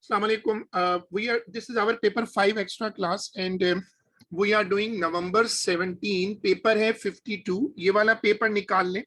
Assalamu alaikum. This is our paper 5 extra class and we are doing November 17. Paper है 52. ये वाला paper निकाल लें.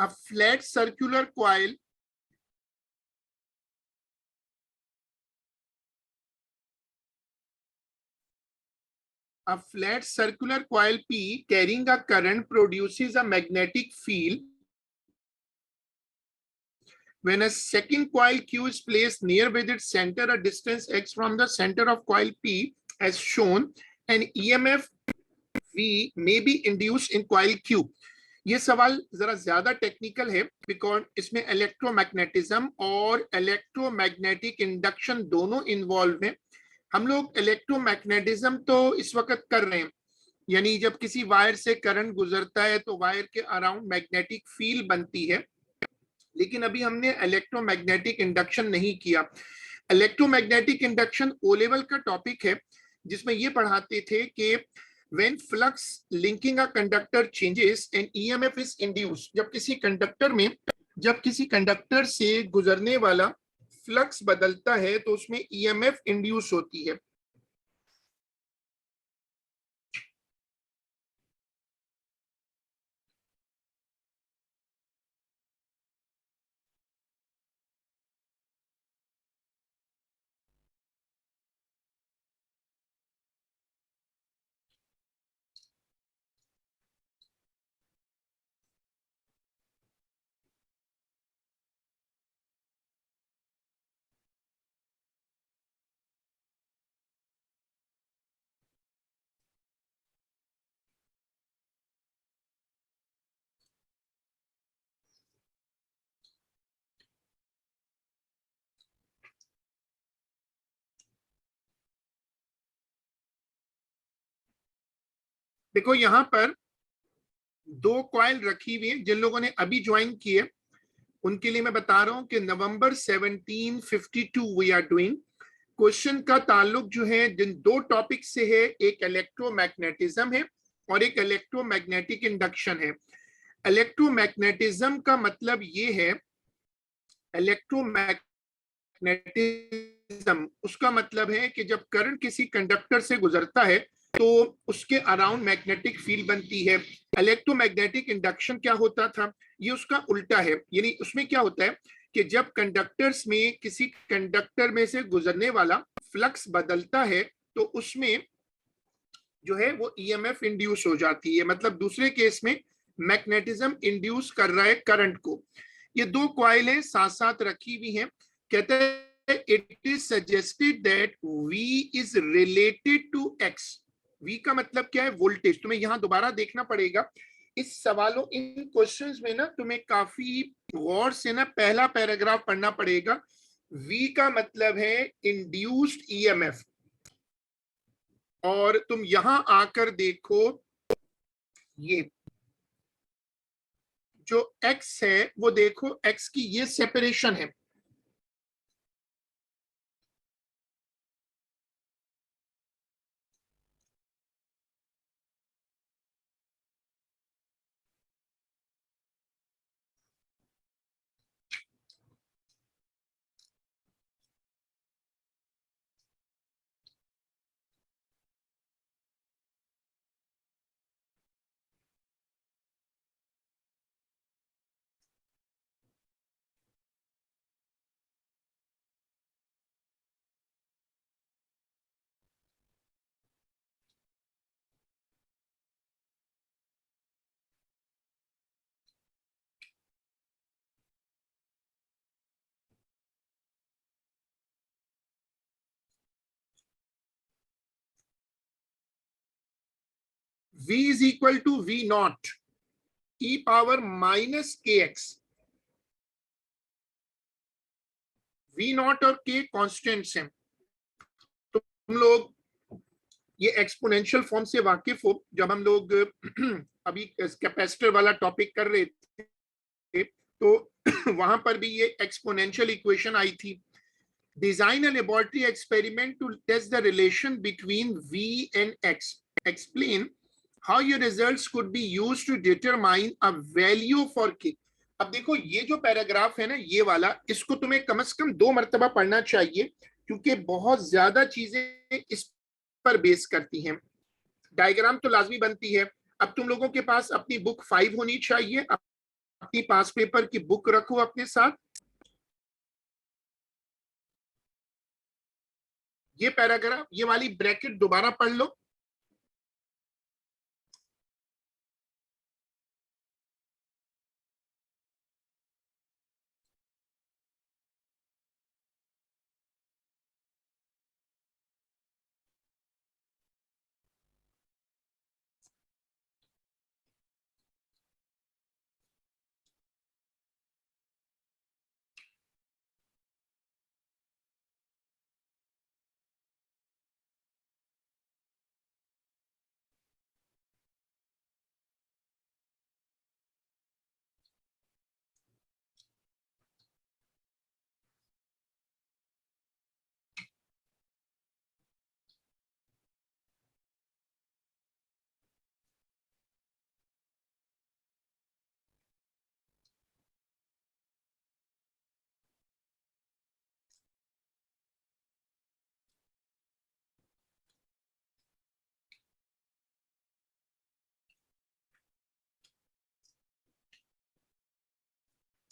A flat circular coil P carrying a current produces a magnetic field. When a second coil Q is placed near with its center a distance x from the center of coil P as shown, an EMF V may be induced in coil Q. ये सवाल जरा ज्यादा technical है because इसमें electromagnetism और electromagnetic induction दोनों involve हैं. हम लोग इलेक्ट्रोमैग्नेटिज्म तो इस वक्त कर रहे हैं, यानी जब किसी वायर से करंट गुजरता है तो वायर के अराउंड मैग्नेटिक फील्ड बनती है, लेकिन अभी हमने इलेक्ट्रोमैग्नेटिक इंडक्शन नहीं किया. इलेक्ट्रोमैग्नेटिक इंडक्शन ओ लेवल का टॉपिक है जिसमें ये पढ़ाते थे कि when flux linking a conductor changes and EMF is induced. जब किसी कंडक्टर से गुजरने वाला फ्लक्स बदलता है तो उसमें EMF इंड्यूस होती है. देखो यहां पर दो कॉइल रखी हुई है. जिन लोगों ने अभी ज्वाइन किए उनके लिए मैं बता रहा हूं कि नवंबर 1752 वी आर डूइंग. क्वेश्चन का ताल्लुक जो है जिन दो टॉपिक से है, एक इलेक्ट्रोमैग्नेटिज्म है और एक इलेक्ट्रोमैग्नेटिक इंडक्शन है. इलेक्ट्रोमैग्नेटिज्म का मतलब ये है, इलेक्ट्रोमैग्नेटिज्म उसका मतलब है कि जब करंट किसी कंडक्टर से गुजरता है तो उसके अराउंड मैग्नेटिक फील्ड बनती है. इलेक्ट्रोमैग्नेटिक इंडक्शन क्या होता था, ये उसका उल्टा है. यानी उसमें क्या होता है कि जब कंडक्टर्स में किसी कंडक्टर में से गुजरने वाला फ्लक्स बदलता है तो उसमें जो है वो EMF इंड्यूस हो जाती है. मतलब दूसरे केस में मैग्नेटिज्म इंड्यूस कर रहा है करंट को. ये दो कॉइलें साथ साथ रखी हुई हैं. कहते हैं it is suggested that V is related to X. V का मतलब क्या है, वोल्टेज. तुम्हें यहां दोबारा देखना पड़ेगा इस सवालों, इन क्वेश्चंस में ना तुम्हें काफी गौर से ना पहला पैराग्राफ पढ़ना पड़ेगा. V का मतलब है इंड्यूस्ड EMF. और तुम यहां आकर देखो, ये जो x है वो देखो x की ये सेपरेशन है, v is equal to v not e power minus k x. v not और k कॉन्स्टेंट्स हैं। तो तुम लोग ये एक्सपोनेंशियल फॉर्म से वाकिफ हो, जब हम लोग अभी कैपेसिटर वाला टॉपिक कर रहे थे तो वहां पर भी ये एक्सपोनेंशियल इक्वेशन आई थी। Design a laboratory experiment to test the relation between v and x, explain how your results could be used to determine a value for k। अब देखो ये जो पैराग्राफ है ना ये वाला, इसको तुम्हें कम से कम 2 मरतबा पढ़ना चाहिए, क्योंकि बहुत ज्यादा चीजें इस पर बेस करती हैं। डायग्राम तो लाजमी बनती है। अब तुम लोगों के पास अपनी बुक 5 होनी चाहिए, अपनी पास पेपर की बुक रखो अपने साथ। ये पैराग्राफ, ये वाली ब्रैकेट दोबारा पढ़ लो।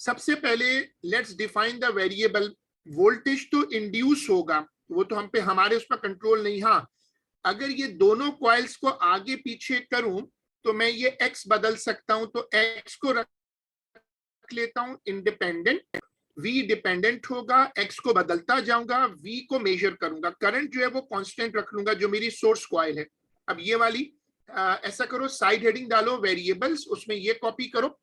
सबसे पहले let's define the variable. Voltage तो इंड्यूस होगा, वो तो हम पे हमारे उस पर कंट्रोल नहीं। हाँ, अगर ये दोनों कॉइल्स को आगे पीछे करूं तो मैं ये x बदल सकता हूं, तो x को रख लेता हूं इंडिपेंडेंट, v डिपेंडेंट होगा, x को बदलता जाऊंगा, v को मेजर करूंगा, करंट जो है वो कांस्टेंट रख लूंगा जो मेरी सोर्स कॉइल है। अब ये वाली ऐसा करो, साइड हेडिंग डालो वेरिएबल्स, उसमें ये कॉपी करो।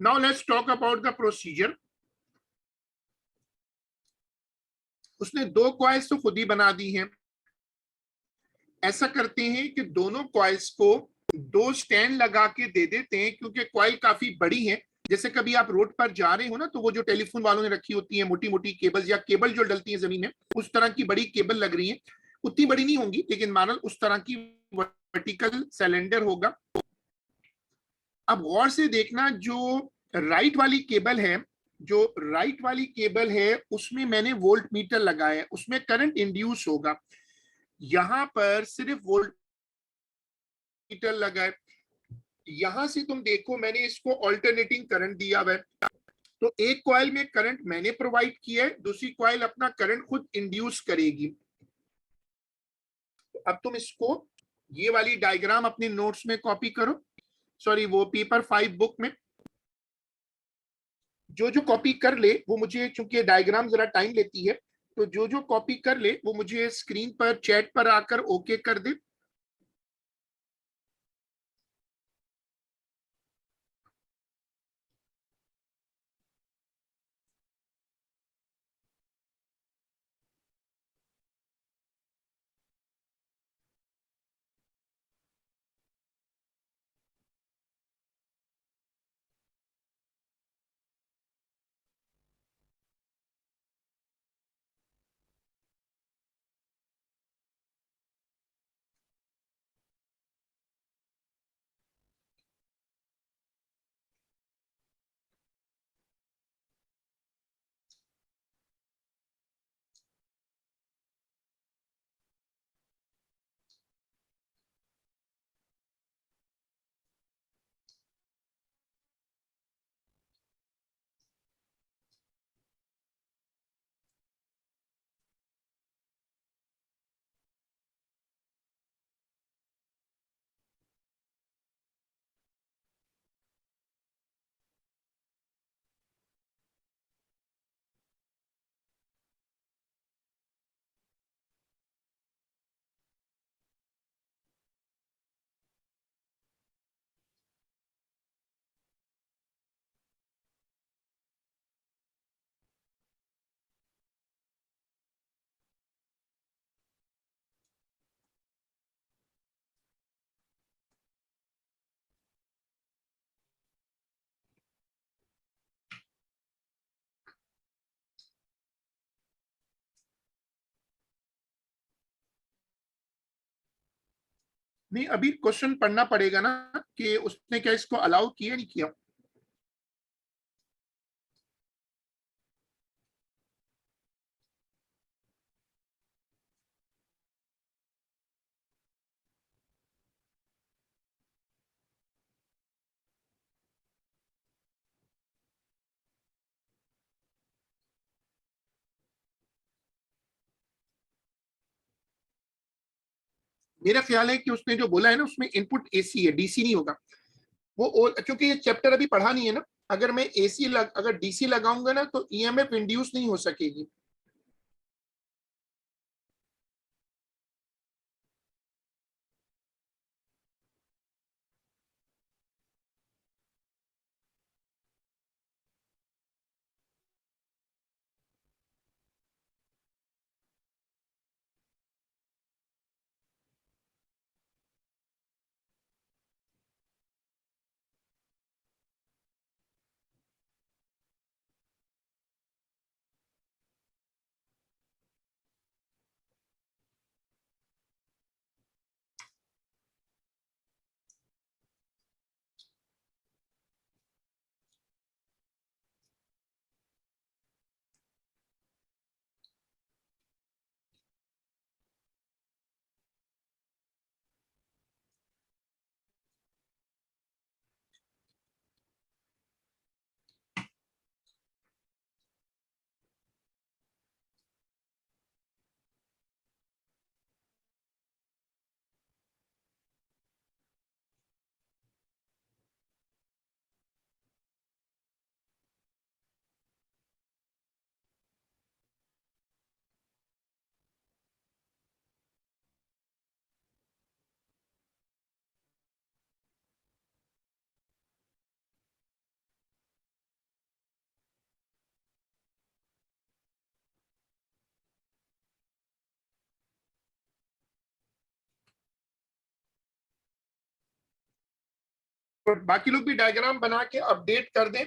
Now let's talk about the procedure. उसने दो कॉइल्स तो खुद ही बना दी हैं। ऐसा करते हैं कि दोनों कॉइल्स को दो स्टैंड लगा के दे देते हैं, क्योंकि कॉइल काफी बड़ी है। जैसे कभी आप रोड पर जा रहे हो ना, तो वो जो टेलीफोन वालों ने रखी होती है मोटी मोटी केबल्स, या केबल जो डलती है जमीन में, उस तरह की बड़ी केबल लग रही है। उतनी बड़ी नहीं होंगी, लेकिन मानल उस तरह की वर्टिकल सिलेंडर होगा। अब गौर से देखना, जो राइट वाली केबल है, जो राइट वाली केबल है उसमें मैंने वोल्ट मीटर लगाया है, उसमें करंट इंड्यूस होगा। यहां पर सिर्फ वोल्ट मीटर लगा है। यहां से तुम देखो, मैंने इसको ऑल्टरनेटिंग करंट दिया हुआ है। तो एक कॉइल में करंट मैंने प्रोवाइड किया है, दूसरी कॉइल अपना करंट खुद इंड्यूस करेगी। तो अब तुम इसको, ये वाली डायग्राम अपने नोट्स में कॉपी करो, सॉरी वो पेपर 5 बुक में। जो जो कॉपी कर ले वो मुझे, चूंकि डायग्राम जरा टाइम लेती है, तो जो जो कॉपी कर ले वो मुझे स्क्रीन पर चैट पर आकर ओके कर दे। नहीं, अभी क्वेश्चन पढ़ना पड़ेगा ना, कि उसने क्या इसको अलाउ किया नहीं किया। मेरा ख्याल है कि उसने जो बोला है ना, उसमें इनपुट एसी है, डीसी नहीं होगा वो। क्योंकि ये चैप्टर अभी पढ़ा नहीं है ना। अगर मैं अगर डीसी लगाऊंगा ना, तो ईएमएफ इंड्यूस नहीं हो सकेगी। बाकी लोग भी डायग्राम बना के अपडेट कर दें।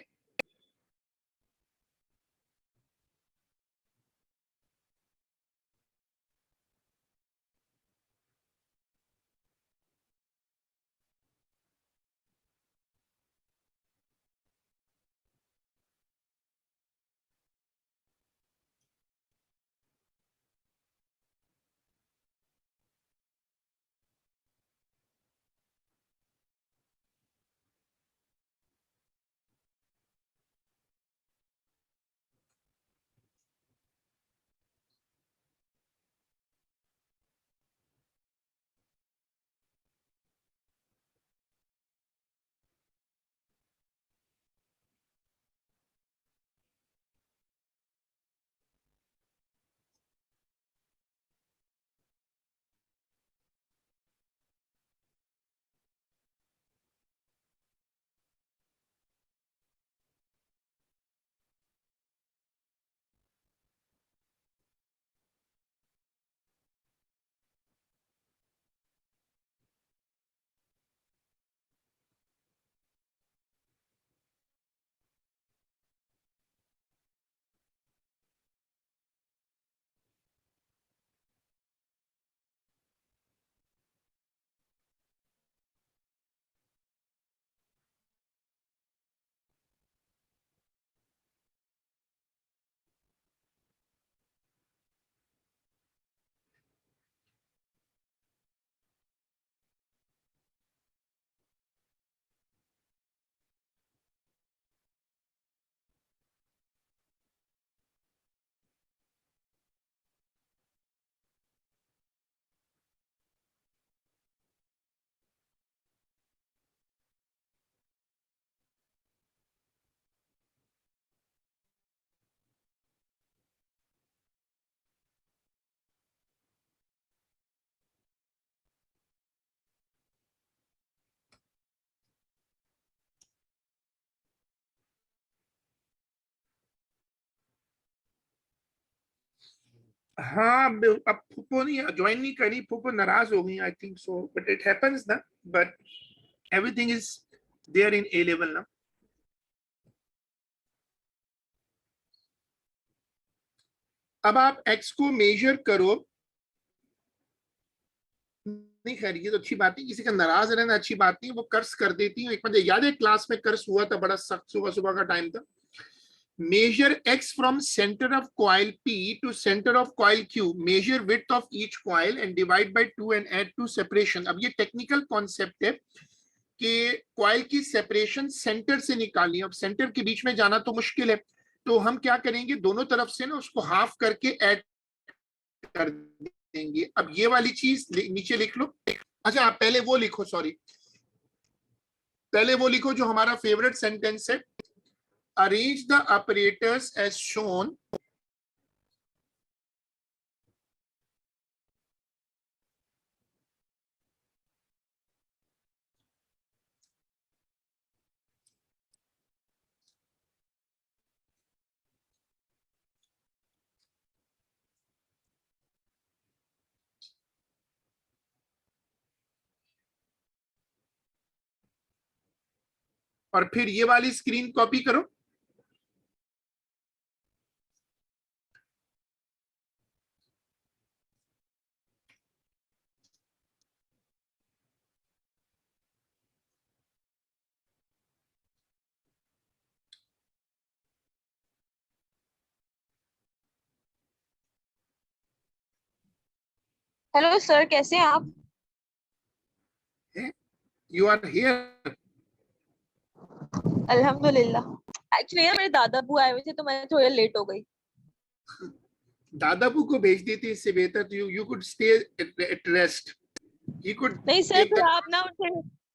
हाँ, अब फूफो नहीं ज्वाइन नहीं करी, फूफो नाराज हो गई, I think so, but it happens ना, but everything is there in a level ना। अब आप एक्स को मेजर करो, नहीं खैर ये तो अच्छी बात है, किसी का नाराज रहना अच्छी बात नहीं, वो कर्स कर देती है। एक बार याद है क्लास में कर्स हुआ था, बड़ा सख्त, सुबह सुबह का टाइम था। measure x from center of coil p to center of coil q, measure width of each coil and divide by 2 and add to separation। अब ये टेक्निकल कॉन्सेप्ट है कि कॉइल की सेपरेशन सेंटर से निकालनी है। अब सेंटर के बीच में जाना तो मुश्किल है, तो हम क्या करेंगे, दोनों तरफ से ना उसको हाफ करके ऐड कर देंगे। अब ये वाली चीज नीचे लिख लो। अच्छा, आप पहले वो लिखो, सॉरी, पहले वो लिखो जो हमारा फेवरेट सेंटेंस है, arrange the apparatus as shown और फिर ये वाली स्क्रीन कॉपी करो। हेलो सर, कैसे हैं आप? You are here. अल्हम्दुलिल्लाह। एक्चुअली ना मेरे दादा बू आए हुए थे तो मैं थोड़ा लेट हो गई। दादाबू को भेज देती, इससे बेहतर you you could stay at rest, he could नहीं सर, टेक फिर द। आप ना उनसे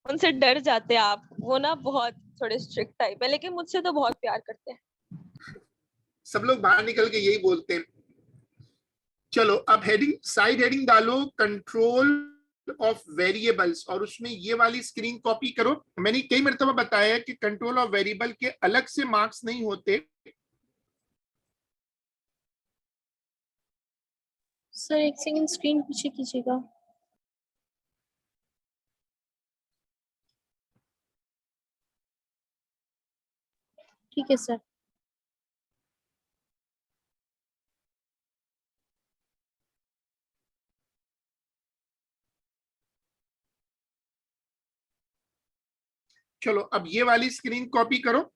उनसे डर जाते हैं आप। वो ना बहुत थोड़े स्ट्रिक्ट टाइप है, लेकिन मुझसे तो बहुत प्यार करते हैं। सब लोग बाहर निकल के यही बोलते हैं। चलो अब हेडिंग, साइड हेडिंग डालो, कंट्रोल ऑफ वेरिएबल्स, और उसमें ये वाली स्क्रीन कॉपी करो। मैंने कई मरतबा बताया कि कंट्रोल ऑफ वेरिएबल के अलग से मार्क्स नहीं होते। सर एक सेकंड स्क्रीन पीछे कीजिएगा। ठीक है सर। चलो अब ये वाली स्क्रीन कॉपी करो।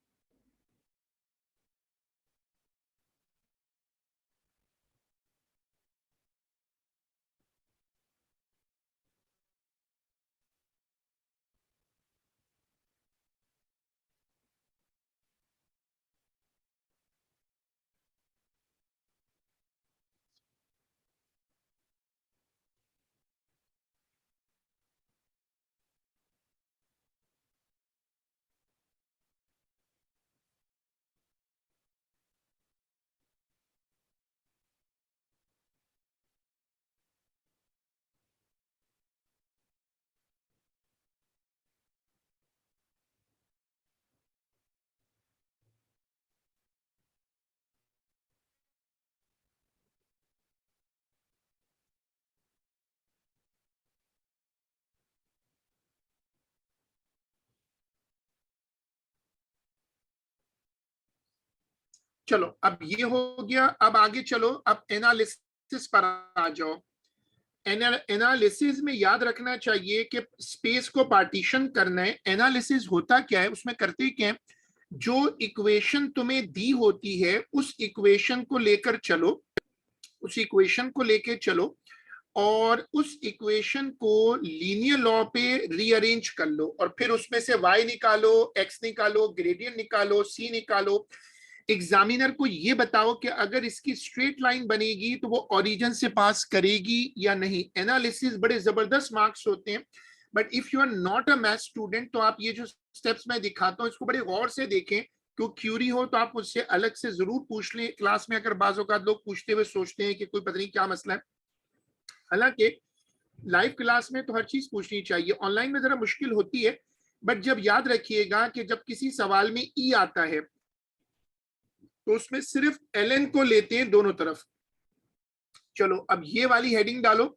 चलो अब ये हो गया। अब आगे चलो, अब एनालिसिस पर आ जाओ। एनालिसिस में याद रखना चाहिए कि स्पेस को पार्टीशन करना है। एनालिसिस होता क्या है, उसमें करते क्या है, जो इक्वेशन तुम्हें दी होती है उस इक्वेशन को लेकर चलो, उस इक्वेशन को लेकर चलो और उस इक्वेशन को लीनियर लॉ पे रीअरेंज कर लो और फिर उसमें से y निकालो, x निकालो, ग्रेडियंट निकालो, c निकालो। एग्जामिनर को ये बताओ कि अगर इसकी स्ट्रेट लाइन बनेगी तो वो ओरिजिन से पास करेगी या नहीं। एनालिसिस बड़े जबरदस्त मार्क्स होते हैं, but if you are not a math student तो आप ये जो स्टेप्स मैं दिखाता हूँ इसको बड़े गौर से देखें। क्यों क्यूरी हो तो आप मुझसे अलग से जरूर पूछ लें क्लास में। अगर बाज़ औक़ात लोग पूछते हुए सोचते हैं कि कोई पता नहीं क्या मसला है, हालांकि लाइव क्लास में तो हर चीज पूछनी चाहिए, ऑनलाइन में जरा मुश्किल होती है। बट जब याद रखिएगा कि जब किसी सवाल में ई आता है तो उसमें सिर्फ ln को लेते हैं दोनों तरफ। चलो अब ये वाली हेडिंग डालो।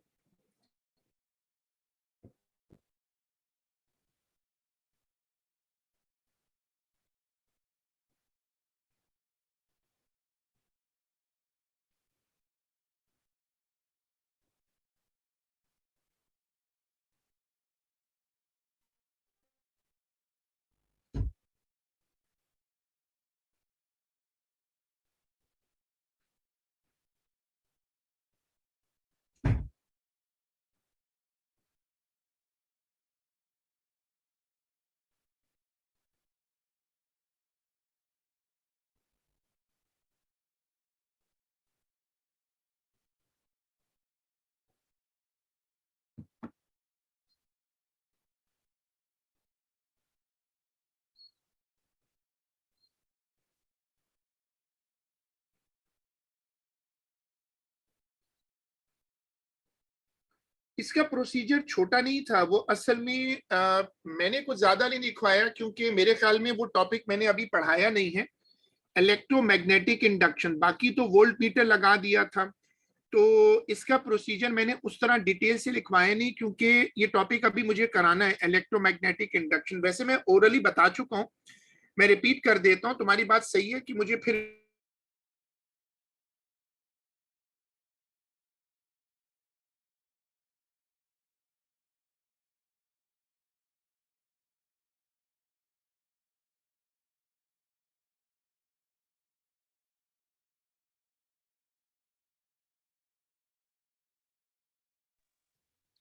इसका प्रोसीजर छोटा नहीं था, वो असल में मैंने कुछ ज्यादा नहीं लिखवाया क्योंकि मेरे ख्याल में वो टॉपिक मैंने अभी पढ़ाया नहीं है, इलेक्ट्रोमैग्नेटिक इंडक्शन। बाकी तो वोल्ट मीटर लगा दिया था। तो इसका प्रोसीजर मैंने उस तरह डिटेल से लिखवाया नहीं क्योंकि ये टॉपिक अभी मुझे कराना है, इलेक्ट्रोमैग्नेटिक इंडक्शन। वैसे मैं ओरली बता चुका हूँ, मैं रिपीट कर देता हूँ। तुम्हारी बात सही है कि मुझे फिर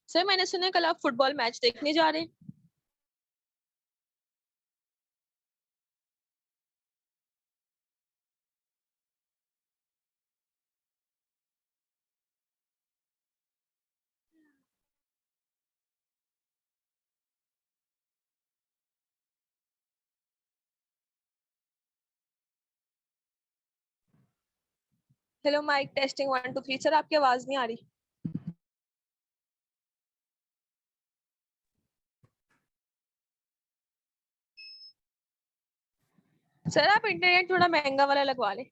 सर मैंने सुना है कल आप फुटबॉल मैच देखने जा रहे हैं। Hello mic testing 1 2 3। सर आपकी आवाज नहीं आ रही। सर आप इंटरनेट थोड़ा महंगा वाला लगवा लें।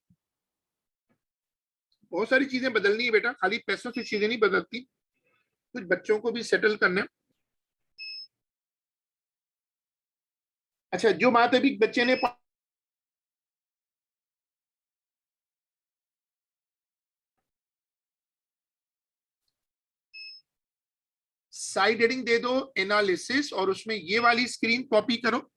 बहुत सारी चीजें बदलनी है बेटा, खाली पैसों से चीजें नहीं बदलती, कुछ बच्चों को भी सेटल करना है। अच्छा, जो बात अभी बच्चे ने साइड हेडिंग दे दो एनालिसिस और उसमें ये वाली स्क्रीन कॉपी करो।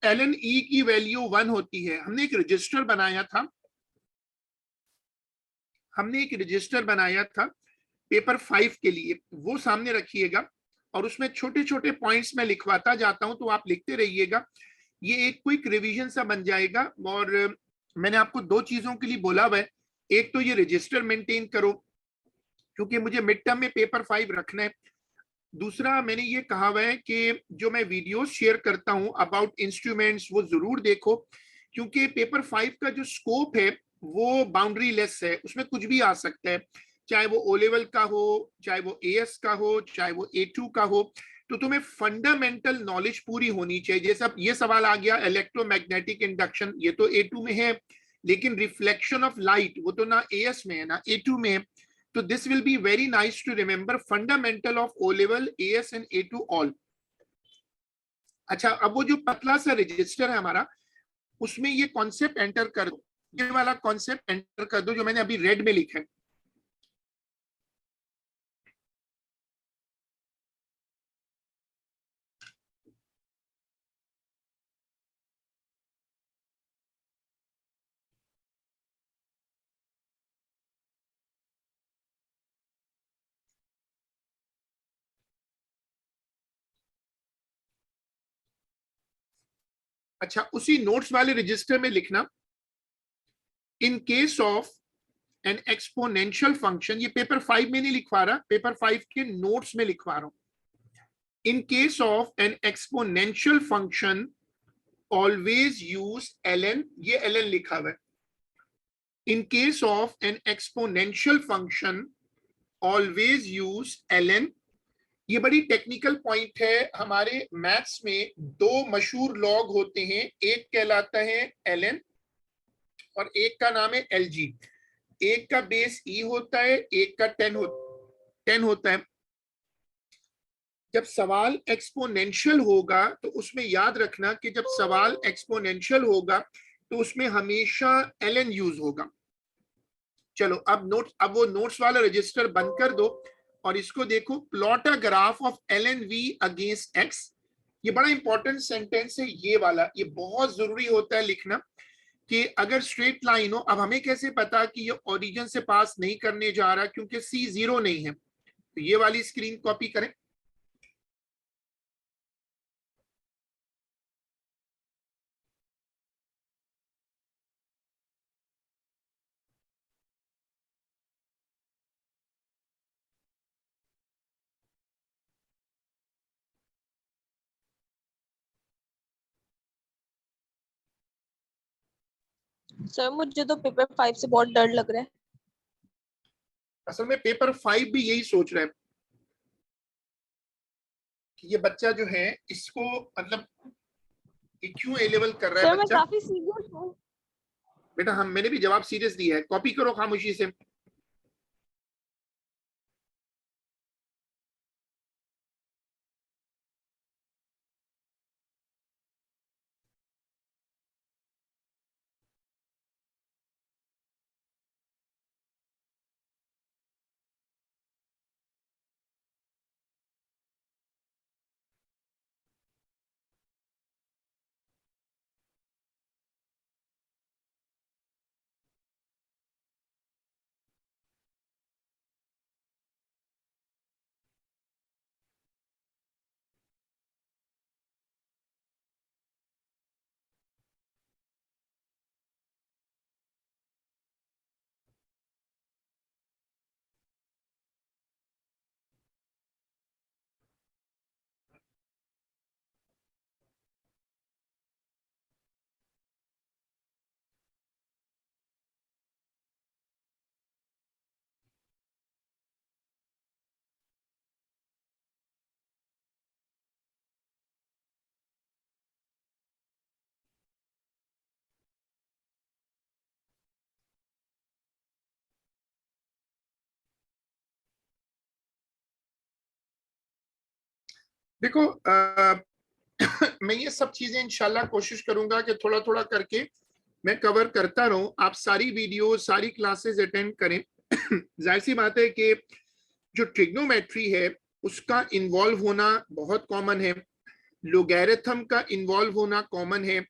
ln e की वैल्यू 1 होती है। हमने एक रजिस्टर बनाया था पेपर 5 के लिए, वो सामने रखिएगा और उसमें छोटे छोटे पॉइंट्स में लिखवाता जाता हूं, तो आप लिखते रहिएगा। ये एक क्विक रिवीजन सा बन जाएगा। और मैंने आपको 2 चीजों के लिए बोला हुआ है। एक तो ये रजिस्टर मेंटेन करो क्योंकि मुझे मिड टर्म में पेपर 5 रखना है। दूसरा मैंने ये कहा हुआ है कि जो मैं वीडियोस शेयर करता हूं अबाउट इंस्ट्रूमेंट्स वो जरूर देखो, क्योंकि पेपर 5 का जो स्कोप है वो बाउंड्री लेस है, उसमें कुछ भी आ सकता है, चाहे वो ओ लेवल का हो, चाहे वो एएस का हो, चाहे वो A2 का हो। तो तुम्हें फंडामेंटल नॉलेज पूरी होनी चाहिए। जैसे अब ये सवाल आ गया इलेक्ट्रोमैग्नेटिक इंडक्शन, ये तो A2 में है, लेकिन रिफ्लेक्शन ऑफ लाइट वो तो ना एएस में है ना A2 में है। तो this will be very nice to remember fundamental of O level, AS and A2 all. अच्छा, अब वो जो पतला सा रजिस्टर है हमारा, उसमें ये कॉन्सेप्ट एंटर कर दो, ये वाला कॉन्सेप्ट एंटर कर दो जो मैंने अभी रेड में लिखा है। अच्छा, उसी नोट्स वाले रजिस्टर में लिखना in case of N exponential function. ये पेपर 5 में नहीं लिखवा रहा, पेपर 5 के नोट्स में लिखवा रहा हूं। In case of N exponential function always use ln, ये ln लिखा हुआ है। In case of N exponential function always use ln। ये बड़ी टेक्निकल पॉइंट है। हमारे मैथ्स में 2 मशहूर लॉग होते हैं, एक कहलाता है ln और एक का नाम है lg। एक का बेस e होता है, एक का 10 होता है। जब सवाल एक्सपोनेंशियल होगा तो उसमें याद रखना कि जब सवाल एक्सपोनेंशियल होगा तो उसमें हमेशा ln यूज होगा। चलो अब वो नोट्स वाला रजिस्टर बंद कर दो और इसको देखो, plot a graph of ln v against x। ये बड़ा इंपॉर्टेंट सेंटेंस है ये वाला, ये बहुत जरूरी होता है लिखना कि अगर स्ट्रेट लाइन हो, अब हमें कैसे पता कि ये ओरिजिन से पास नहीं करने जा रहा, क्योंकि सी 0 नहीं है। तो ये वाली स्क्रीन कॉपी करें। सर मुझे तो पेपर 5 से बहुत डर लग रहा है। असल में पेपर 5 भी यही सोच रहा है कि ये बच्चा जो है इसको मतलब ये क्यों ए लेवल कर रहा है सर मैं बच्चा। काफी सीरियस हूँ। बेटा हम मैंने भी जवाब सीरियस दिया है, कॉपी करो खामोशी से। देखो मैं ये सब चीजें इंशाल्लाह कोशिश करूंगा कि थोड़ा थोड़ा करके मैं कवर करता रहूं। आप सारी वीडियो सारी क्लासेस अटेंड करें। जाहिर सी बात है कि जो ट्रिग्नोमेट्री है उसका इन्वॉल्व होना बहुत कॉमन है, लोगैरिथम का इन्वॉल्व होना कॉमन है।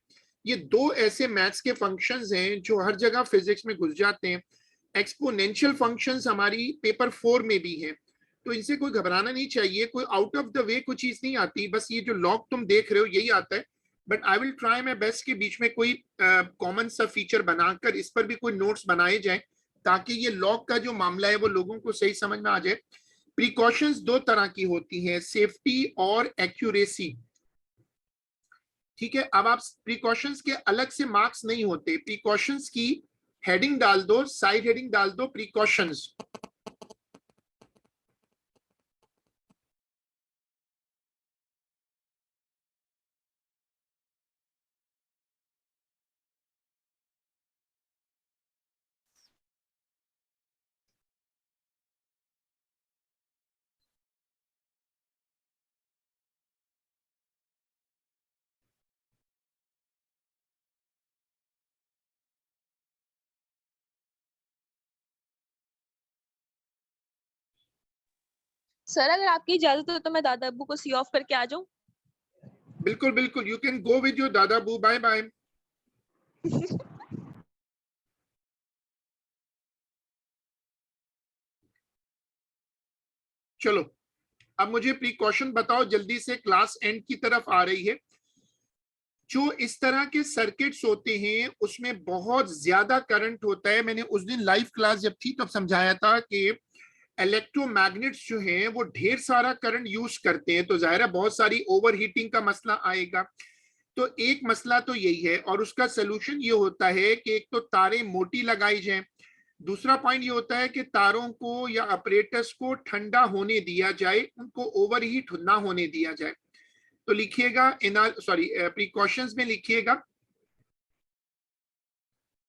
ये दो ऐसे मैथ्स के फंक्शंस हैं जो हर जगह फिजिक्स में घुस जाते हैं। एक्सपोनेंशियल फंक्शंस हमारी पेपर 4 में भी हैं, तो इनसे कोई घबराना नहीं चाहिए। कोई आउट ऑफ द वे कोई चीज नहीं आती, बस ये जो लॉग तुम देख रहे हो यही आता है। But I will try my best के बीच में कोई कॉमन सा फीचर बनाकर इस पर भी कोई नोट्स बनाए जाए, ताकि ये लॉग का जो मामला है वो लोगों को सही समझ में आ जाए। प्रिकॉशंस दो तरह की होती हैं, सेफ्टी और एक्यूरेसी। ठीक है, अब आप प्रिकॉशंस के अलग से मार्क्स नहीं होते, प्रिकॉशंस की हेडिंग डाल दो, साइड हेडिंग डाल दो प्रिकॉशंस। सर अगर आपकी इजाजत हो तो मैं दादा अब्बू को सी ऑफ करके आ जाऊं। बिल्कुल बिल्कुल, you can go with your दादा बू, बाय बाय। चलो अब मुझे प्रिकॉशन बताओ जल्दी से, क्लास एंड की तरफ आ रही है। जो इस तरह के सर्किट्स होते हैं उसमें बहुत ज्यादा करंट होता है। मैंने उस दिन लाइव क्लास जब थी तब समझाया था कि इलेक्ट्रोमैग्नेट्स जो हैं वो ढेर सारा करंट यूज करते हैं, तो जाहिर है बहुत सारी ओवर हीटिंग का मसला आएगा। तो एक मसला तो यही है, और उसका सोल्यूशन ये होता है कि एक तो तारें मोटी लगाई जाए, दूसरा पॉइंट ये होता है कि तारों को या ऑपरेटर्स को ठंडा होने दिया जाए, उनको ओवरहीट ना होने दिया जाए। तो लिखिएगा प्रिकॉशंस में लिखिएगा,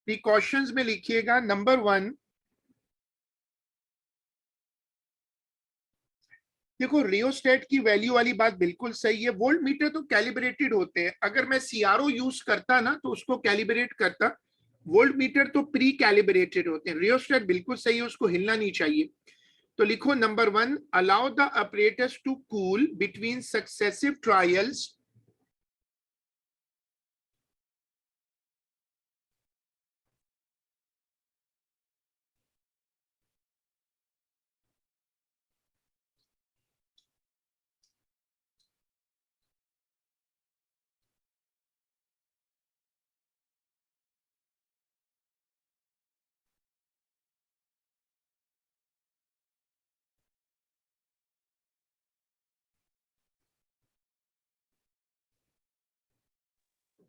प्रिकॉशंस में लिखिएगा नंबर 1। देखो रियोस्टेट की वैल्यू वाली बात बिल्कुल सही है, वोल्ट मीटर तो कैलिब्रेटेड होते हैं। अगर मैं सीआरओ यूज करता ना तो उसको कैलिब्रेट करता, वोल्ट मीटर तो प्री कैलिब्रेटेड होते हैं। रियोस्टेट बिल्कुल सही है, उसको हिलना नहीं चाहिए। तो लिखो number 1, allow the operators to cool between successive trials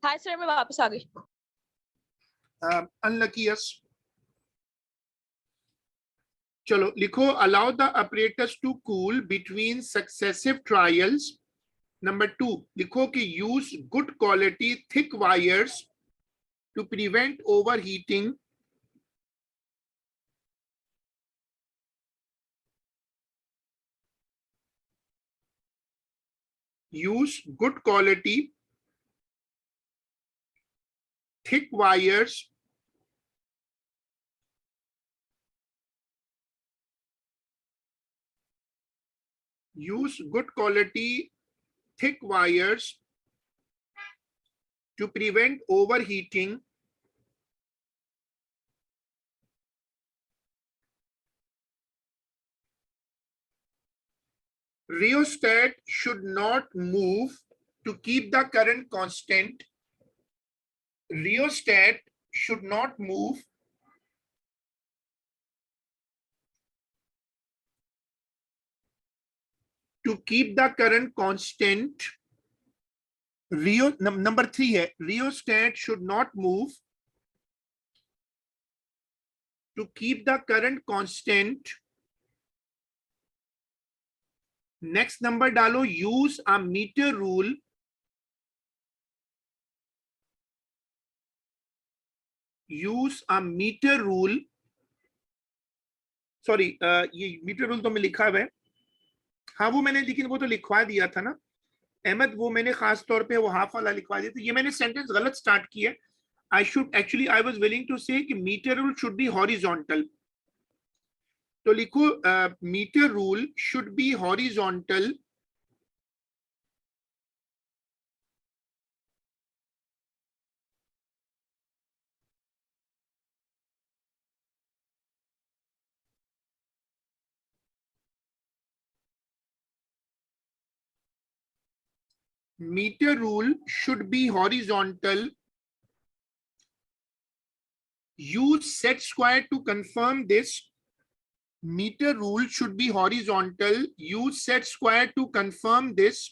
hi sir, मैं वापस आ गई। Unlucky yes. चलो लिखो, allow the operators to cool between successive trials. Number 2 लिखो कि use good quality thick wires to prevent overheating. use good quality thick wires to prevent overheating. Rheostat should not move to keep the current constant. Rheostat should not move to keep the current constant. Number 3 है, rheostat should not move to keep the current constant. Next number डालो, use a metre rule sorry ये metre rule तो मैं लिखा हुआ है, हाँ वो मैंने, लेकिन वो तो लिखवा दिया था ना अहमद, वो मैंने खास तौर पे वो हाफ वाला लिखवा दिया था। ये मैंने सेंटेंस गलत स्टार्ट किया। I was willing to say कि metre rule should be horizontal, तो लिखो metre rule should be horizontal meter rule should be horizontal. Use set square to confirm this. Meter rule should be horizontal. Use set square to confirm this.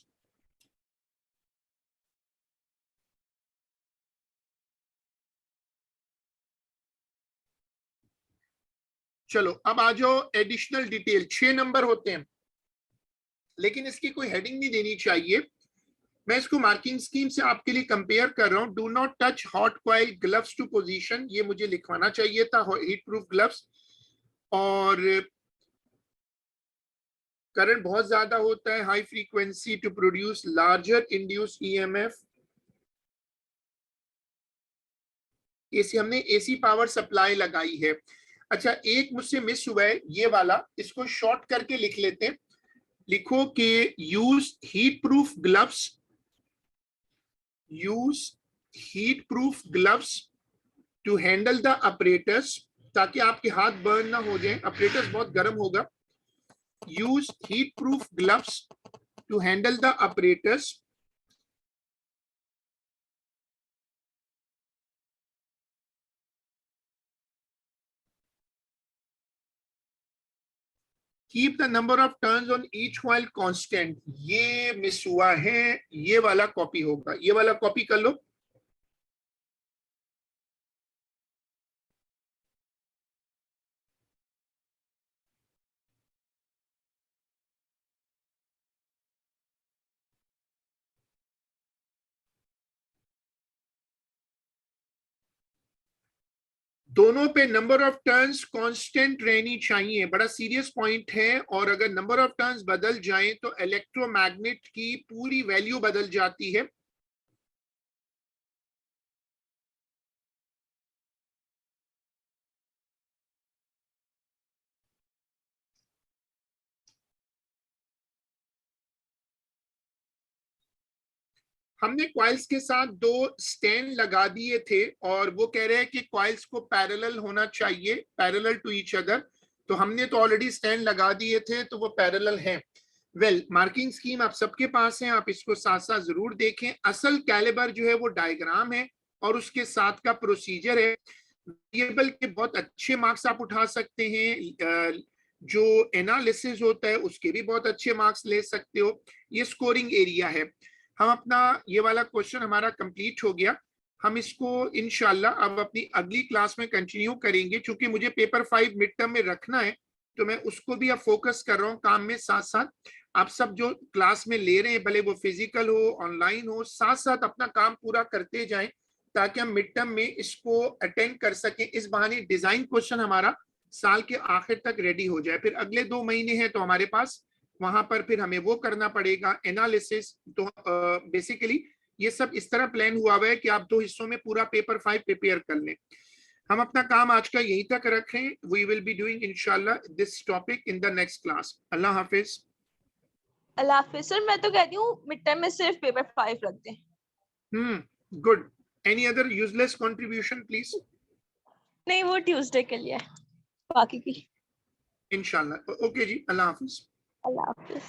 चलो अब आ जाओ additional detail. 6 number होते हैं लेकिन इसकी कोई हेडिंग नहीं देनी चाहिए। मैं इसको मार्किंग स्कीम से आपके लिए कंपेयर कर रहा हूं। Do not touch hot coil gloves to position, ये मुझे लिखवाना चाहिए था, हीट प्रूफ ग्लव्स। और करंट बहुत ज्यादा होता है, high frequency to produce larger induce EMF. AC, हमने एसी पावर सप्लाई लगाई है। अच्छा एक मुझसे मिस हुआ है ये वाला, इसको शॉर्ट करके लिख लेते हैं। लिखो कि use heat proof gloves, use heat proof gloves to handle the operators, ताकि आपके हाथ बर्न ना हो जाए, ऑपरेटर्स बहुत गर्म होगा। Use heat proof gloves to handle the operators. Keep the number of turns on each coil constant, ये मिस हुआ है, ये वाला कॉपी होगा, ये वाला कॉपी कर लो। दोनों पे नंबर ऑफ टर्न्स कांस्टेंट रहनी चाहिए, बड़ा सीरियस पॉइंट है। और अगर नंबर ऑफ टर्न्स बदल जाएं तो इलेक्ट्रोमैग्नेट की पूरी वैल्यू बदल जाती है। हमने कॉइल्स के साथ 2 स्टैंड लगा दिए थे और वो कह रहे हैं कि कॉइल्स को पैरेलल होना चाहिए, पैरेलल टू ईच अदर। तो हमने तो ऑलरेडी स्टैंड लगा दिए थे तो वो पैरेलल हैं। वेल मार्किंग स्कीम आप सबके पास है, आप इसको साथ साथ जरूर देखें। असल कैलिबर जो है वो डायग्राम है और उसके साथ का प्रोसीजर है। वेरिएबल के बहुत अच्छे मार्क्स आप उठा सकते हैं, जो एनालिसिस होता है उसके भी बहुत अच्छे मार्क्स ले सकते हो। ये स्कोरिंग एरिया है। हम अपना ये वाला क्वेश्चन हमारा कंप्लीट हो गया। हम इसको इंशाल्लाह अब अपनी अगली क्लास में कंटिन्यू करेंगे। चूंकि मुझे पेपर 5 मिड टर्म में रखना है तो मैं उसको भी अब फोकस कर रहा हूँ काम में साथ साथ। आप सब जो क्लास में ले रहे हैं, भले वो फिजिकल हो ऑनलाइन हो, साथ साथ अपना काम पूरा करते जाएं ताकि हम मिड टर्म में इसको अटेंड कर सकें। इस बहाने डिजाइन क्वेश्चन हमारा साल के आखिर तक रेडी हो जाए। फिर अगले 2 महीने हैं तो हमारे पास वहां पर फिर हमें वो करना पड़ेगा एनालिसिस। तो बेसिकली ये सब इस तरह प्लान हुआ हुआ है कि आप 2 हिस्सों में पूरा पेपर 5 प्रिपेयर कर लें। हम अपना काम आज का यहीं तक रखें। वी विल बी डूइंग इंशाल्लाह this topic in the next class. Allah Hafiz. Allah Hafiz sir. मैं तो कहती हूँ मिड टर्म में सिर्फ पेपर 5 रख दें। Good. Any other useless contribution please? नहीं, वो ट्यूसडे के लिए है, बाकी की। इंशाल्लाह। ओके जी, अल्लाह हाफिज। अल्लाह हाफिज।